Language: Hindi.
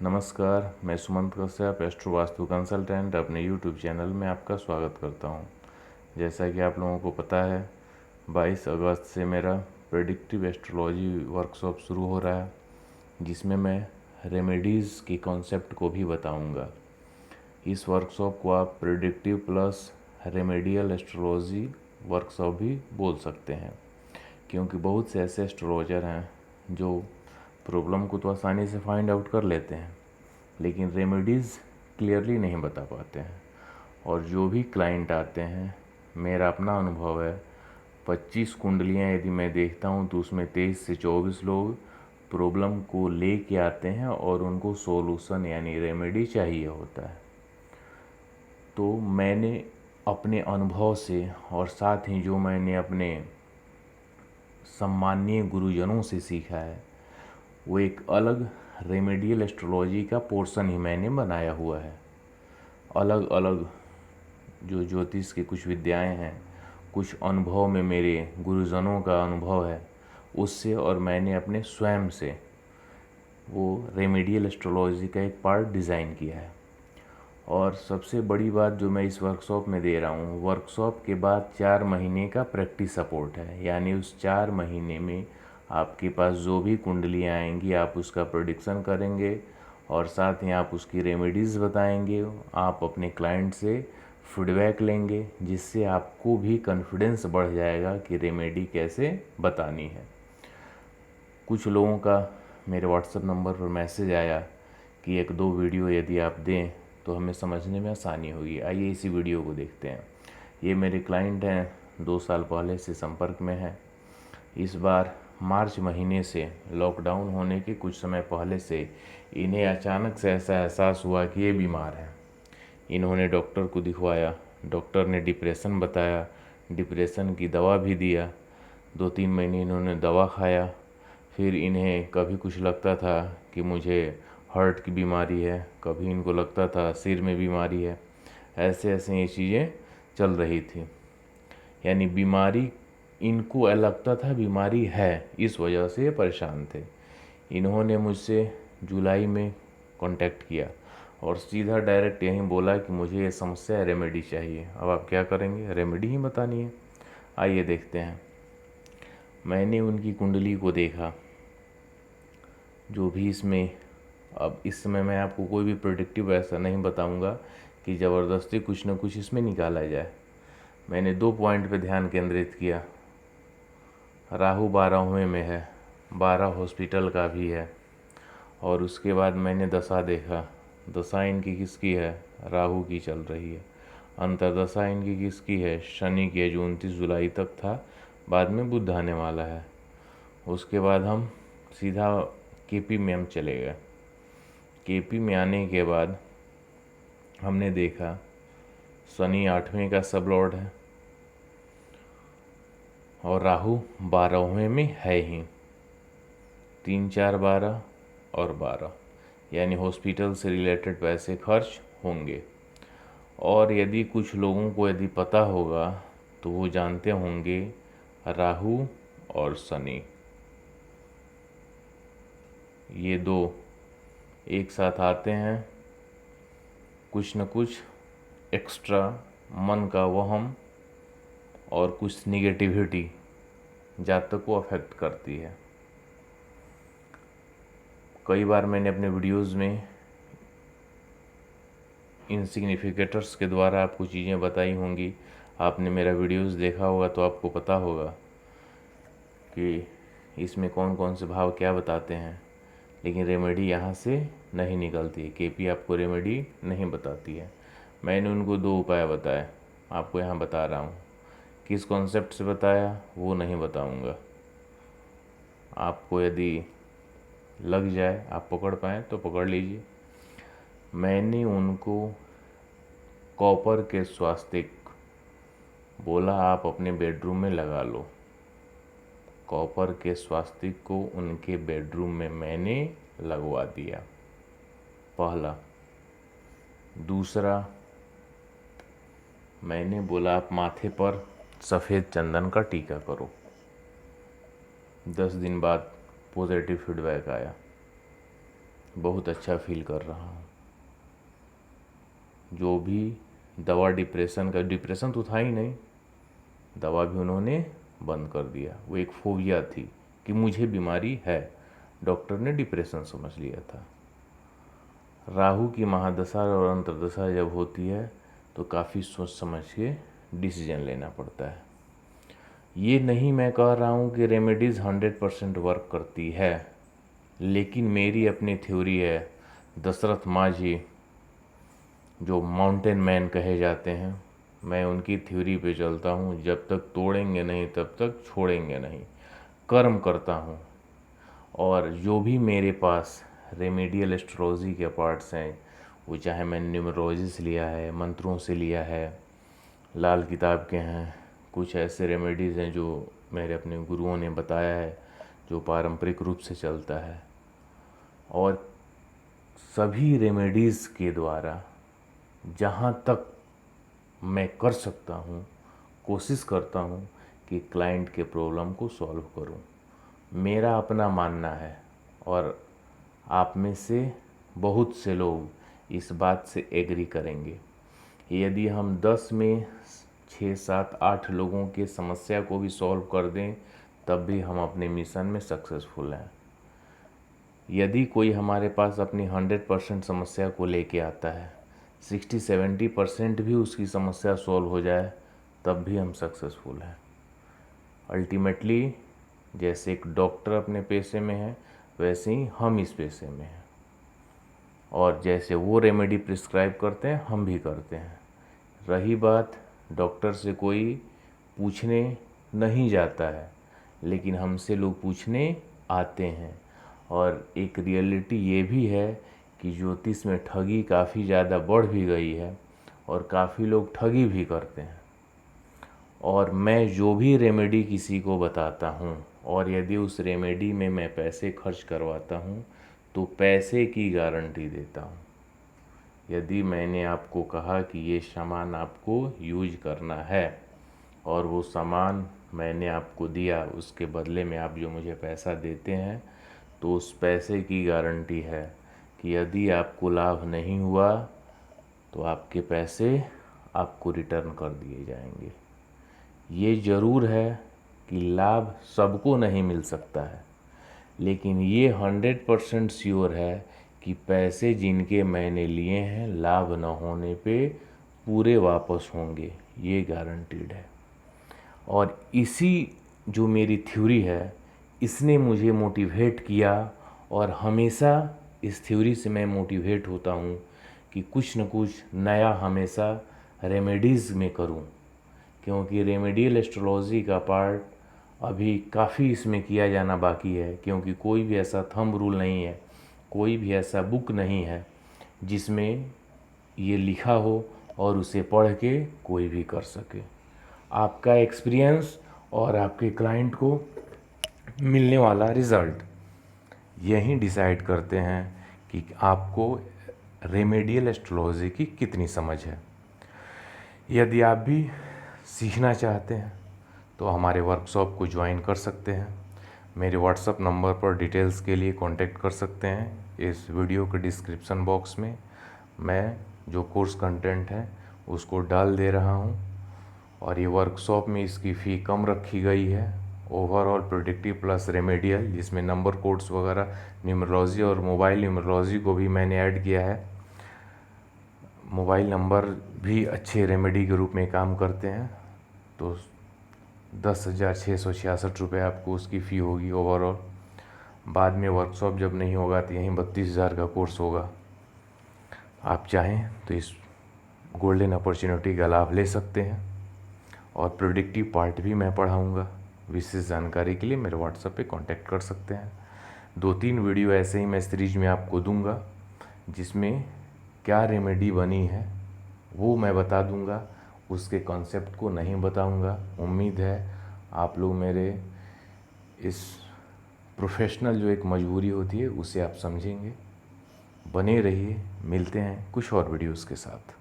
नमस्कार, मैं सुमंत कश्यप एस्ट्रो वास्तु कंसल्टेंट अपने यूट्यूब चैनल में आपका स्वागत करता हूं। जैसा कि आप लोगों को पता है, 22 अगस्त से मेरा प्रेडिक्टिव एस्ट्रोलॉजी वर्कशॉप शुरू हो रहा है, जिसमें मैं रेमेडीज़ की कॉन्सेप्ट को भी बताऊंगा। इस वर्कशॉप को आप predictive plus remedial astrology workshop भी बोल सकते हैं, क्योंकि बहुत से ऐसे एस्ट्रोलॉजर हैं जो प्रॉब्लम को तो आसानी से फाइंड आउट कर लेते हैं, लेकिन रेमेडीज़ क्लियरली नहीं बता पाते हैं। और जो भी क्लाइंट आते हैं, मेरा अपना अनुभव है, 25 कुंडलियाँ यदि मैं देखता हूँ तो उसमें 23 से 24 लोग प्रॉब्लम को ले के आते हैं और उनको सॉल्यूशन यानी रेमेडी चाहिए होता है। तो मैंने अपने अनुभव से और साथ ही जो मैंने अपने सम्माननीय गुरुजनों से सीखा है, वो एक अलग रेमेडियल एस्ट्रोलॉजी का पोर्शन ही मैंने बनाया हुआ है। अलग अलग जो ज्योतिष की कुछ विद्याएं हैं, कुछ अनुभव में मेरे गुरुजनों का अनुभव है उससे, और मैंने अपने स्वयं से वो रेमेडियल एस्ट्रोलॉजी का एक पार्ट डिज़ाइन किया है। और सबसे बड़ी बात जो मैं इस वर्कशॉप में दे रहा हूँ, वर्कशॉप के बाद 4 महीने का प्रैक्टिस सपोर्ट है। यानी उस 4 महीने में आपके पास जो भी कुंडलियाँ आएंगी आप उसका प्रेडिक्शन करेंगे और साथ ही आप उसकी रेमेडीज़ बताएंगे। आप अपने क्लाइंट से फीडबैक लेंगे, जिससे आपको भी कॉन्फिडेंस बढ़ जाएगा कि रेमेडी कैसे बतानी है। कुछ लोगों का मेरे व्हाट्सएप नंबर पर मैसेज आया कि 1-2 वीडियो यदि आप दें तो हमें समझने में आसानी होगी। आइए इसी वीडियो को देखते हैं। ये मेरे क्लाइंट हैं, 2 साल पहले से संपर्क में हैं। इस बार मार्च महीने से लॉकडाउन होने के कुछ समय पहले से इन्हें अचानक से ऐसा एहसास हुआ कि ये बीमार हैं। इन्होंने डॉक्टर को दिखवाया, डॉक्टर ने डिप्रेशन बताया, डिप्रेशन की दवा भी दिया। 2-3 महीने इन्होंने दवा खाया। फिर इन्हें कभी कुछ लगता था कि मुझे हार्ट की बीमारी है, कभी इनको लगता था सिर में बीमारी है। ऐसे ऐसे ये चीज़ें चल रही थी। यानी बीमारी इनको लगता था बीमारी है, इस वजह से ये परेशान थे। इन्होंने मुझसे जुलाई में कांटेक्ट किया और सीधा डायरेक्ट यहीं बोला कि मुझे ये समस्या रेमेडी चाहिए। अब आप क्या करेंगे? रेमेडी ही बतानी है। आइए देखते हैं। मैंने उनकी कुंडली को देखा, जो भी इसमें, अब इस समय मैं आपको कोई भी प्रेडिक्टिव ऐसा नहीं बताऊंगा कि ज़बरदस्ती कुछ न कुछ इसमें निकाला जाए। मैंने 2 पॉइंट पे ध्यान केंद्रित किया। राहु 12वें में है, 12 हॉस्पिटल का भी है। और उसके बाद मैंने दशा देखा। दशा इनकी किसकी है? राहु की चल रही है। अंतर्दशा इनकी किसकी है? शनि की है, जो 29 जुलाई तक था, बाद में बुध आने वाला है। उसके बाद हम सीधा केपी में हम चले गए। केपी में आने के बाद हमने देखा शनि 8वें का सब लॉर्ड है और राहु 12वें में है ही। 3, 4, 12 और 12, यानी हॉस्पिटल से रिलेटेड पैसे खर्च होंगे। और यदि कुछ लोगों को यदि पता होगा तो वो जानते होंगे राहु और शनि, ये 2 एक साथ आते हैं, कुछ न कुछ एक्स्ट्रा मन का वहम और कुछ निगेटिविटी जातक को अफेक्ट करती है। कई बार मैंने अपने वीडियोस में इन सिग्निफिकेटर्स के द्वारा आपको चीज़ें बताई होंगी। आपने मेरा वीडियोस देखा होगा तो आपको पता होगा कि इसमें कौन कौन से भाव क्या बताते हैं, लेकिन रेमेडी यहाँ से नहीं निकलती है। केपी आपको रेमेडी नहीं बताती है। मैंने उनको 2 उपाय बताए, आपको यहाँ बता रहा हूँ। किस कॉन्सेप्ट से बताया वो नहीं बताऊँगा। आपको यदि लग जाए, आप पकड़ पाएँ तो पकड़ लीजिए। मैंने उनको कॉपर के स्वास्तिक बोला, आप अपने बेडरूम में लगा लो। कॉपर के स्वास्तिक को उनके बेडरूम में मैंने लगवा दिया, पहला। दूसरा, मैंने बोला आप माथे पर सफ़ेद चंदन का टीका करो। 10 दिन बाद पॉजिटिव फीडबैक आया। बहुत अच्छा फील कर रहा हूँ। जो भी दवा डिप्रेशन तो था ही नहीं, दवा भी उन्होंने बंद कर दिया। वो एक फोबिया थी कि मुझे बीमारी है, डॉक्टर ने डिप्रेशन समझ लिया था। राहु की महादशा और अंतर्दशा जब होती है तो काफ़ी सोच समझ के डिसीजन लेना पड़ता है। ये नहीं मैं कह रहा हूँ कि रेमेडीज़ 100% वर्क करती है, लेकिन मेरी अपनी थ्योरी है। दशरथ माझी जो माउंटेन मैन कहे जाते हैं, मैं उनकी थ्योरी पे चलता हूँ। जब तक तोड़ेंगे नहीं तब तक छोड़ेंगे नहीं। कर्म करता हूँ, और जो भी मेरे पास रेमेडियल एस्ट्रोलॉजी के पार्ट्स हैं, वो चाहे मैंने न्यूमरोलॉजी से लिया है, मंत्रों से लिया है, लाल किताब के हैं, कुछ ऐसे रेमेडीज़ हैं जो मेरे अपने गुरुओं ने बताया है, जो पारंपरिक रूप से चलता है। और सभी रेमेडीज़ के द्वारा जहाँ तक मैं कर सकता हूँ, कोशिश करता हूँ कि क्लाइंट के प्रॉब्लम को सॉल्व करूँ। मेरा अपना मानना है, और आप में से बहुत से लोग इस बात से एग्री करेंगे। यदि हम 10 में 6, 7, 8 लोगों के समस्या को भी सॉल्व कर दें, तब भी हम अपने मिशन में सक्सेसफुल हैं। यदि कोई हमारे पास अपनी 100% समस्या को लेके आता है, 60-70% भी उसकी समस्या सॉल्व हो जाए, तब भी हम सक्सेसफुल हैं। अल्टीमेटली जैसे एक डॉक्टर अपने पेशे में है, वैसे ही हम इस पेशे में हैं, और जैसे वो रेमेडी प्रिस्क्राइब करते हैं हम भी करते हैं। रही बात, डॉक्टर से कोई पूछने नहीं जाता है, लेकिन हमसे लोग पूछने आते हैं। और एक रियलिटी ये भी है कि ज्योतिष में ठगी काफ़ी ज़्यादा बढ़ भी गई है, और काफ़ी लोग ठगी भी करते हैं। और मैं जो भी रेमेडी किसी को बताता हूँ, और यदि उस रेमेडी में मैं पैसे खर्च करवाता हूँ, तो पैसे की गारंटी देता हूँ। यदि मैंने आपको कहा कि ये सामान आपको यूज करना है, और वो सामान मैंने आपको दिया, उसके बदले में आप जो मुझे पैसा देते हैं, तो उस पैसे की गारंटी है कि यदि आपको लाभ नहीं हुआ तो आपके पैसे आपको रिटर्न कर दिए जाएंगे। ये ज़रूर है कि लाभ सबको नहीं मिल सकता है, लेकिन ये 100% श्योर है कि पैसे जिनके मैंने लिए हैं, लाभ न होने पे पूरे वापस होंगे, ये गारंटीड है। और इसी जो मेरी थ्योरी है, इसने मुझे मोटिवेट किया, और हमेशा इस थ्योरी से मैं मोटिवेट होता हूँ कि कुछ न कुछ नया हमेशा रेमेडीज़ में करूँ, क्योंकि रेमेडियल एस्ट्रोलॉजी का पार्ट अभी काफ़ी इसमें किया जाना बाकी है। क्योंकि कोई भी ऐसा थंब रूल नहीं है, कोई भी ऐसा बुक नहीं है जिसमें ये लिखा हो और उसे पढ़ के कोई भी कर सके। आपका एक्सपीरियंस और आपके क्लाइंट को मिलने वाला रिज़ल्ट यही डिसाइड करते हैं कि आपको रेमेडियल एस्ट्रोलॉजी की कितनी समझ है। यदि आप भी सीखना चाहते हैं तो हमारे वर्कशॉप को ज्वाइन कर सकते हैं। मेरे व्हाट्सएप नंबर पर डिटेल्स के लिए कांटेक्ट कर सकते हैं। इस वीडियो के डिस्क्रिप्शन बॉक्स में मैं जो कोर्स कंटेंट है उसको डाल दे रहा हूं, और ये वर्कशॉप में इसकी फ़ी कम रखी गई है। ओवरऑल प्रेडिक्टिव प्लस रेमेडियल, जिसमें नंबर कोड्स वगैरह, न्यूमरोलॉजी और मोबाइल न्यूमरोलॉजी को भी मैंने ऐड किया है। मोबाइल नंबर भी अच्छे रेमेडी के रूप में काम करते हैं। तो 10,666 रुपये आपको उसकी फ़ी होगी ओवरऑल। बाद में वर्कशॉप जब नहीं होगा तो यहीं 32,000 का कोर्स होगा। आप चाहें तो इस गोल्डन अपॉर्चुनिटी का लाभ ले सकते हैं, और प्रेडिक्टिव पार्ट भी मैं पढ़ाऊँगा। विशेष जानकारी के लिए मेरे व्हाट्सएप पे कांटेक्ट कर सकते हैं। 2-3 वीडियो ऐसे ही मैं सीरीज में आपको दूंगा, जिसमें क्या रेमेडी बनी है वो मैं बता दूंगा, उसके कॉन्सेप्ट को नहीं बताऊंगा। उम्मीद है आप लोग मेरे इस प्रोफेशनल जो एक मजबूरी होती है उसे आप समझेंगे। बने रहिए, मिलते हैं कुछ और वीडियोस के साथ।